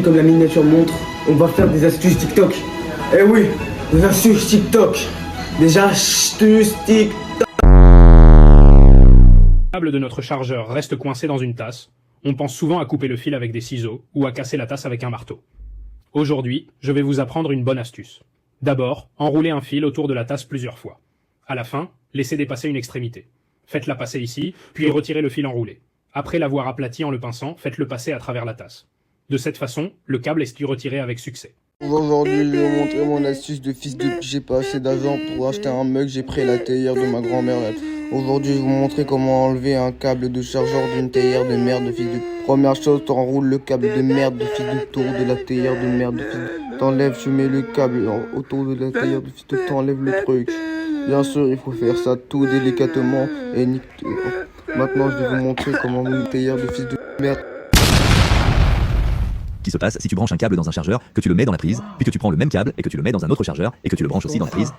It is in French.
Comme la miniature montre, on va faire des astuces TikTok. Eh oui, des astuces TikTok. Des astuces TikTok. Le câble de notre chargeur reste coincé dans une tasse. On pense souvent à couper le fil avec des ciseaux ou à casser la tasse avec un marteau. Aujourd'hui, je vais vous apprendre une bonne astuce. D'abord, enroulez un fil autour de la tasse plusieurs fois. À la fin, laissez dépasser une extrémité. Faites-la passer ici, puis retirez le fil enroulé. Après l'avoir aplati en le pinçant, faites-le passer à travers la tasse. De cette façon, le câble est retiré avec succès. Aujourd'hui, je vais vous montrer mon astuce de fils de... J'ai pas assez d'argent pour acheter un mug, j'ai pris la théière de ma grand-mère. Aujourd'hui, je vais vous montrer comment enlever un câble de chargeur d'une théière de merde de fils de... Première chose, t'enroules le câble de merde de fils de tour de la théière de merde de fils de... T'enlèves, tu mets le câble autour de la théière de fils de... T'enlèves le truc. Bien sûr, il faut faire ça tout délicatement et Maintenant, je vais vous montrer comment une théière de fils de merde. Qui se passe si tu branches un câble dans un chargeur, que tu le mets dans la prise, puis que tu prends le même câble et que tu le mets dans un autre chargeur et que tu le branches aussi dans la prise.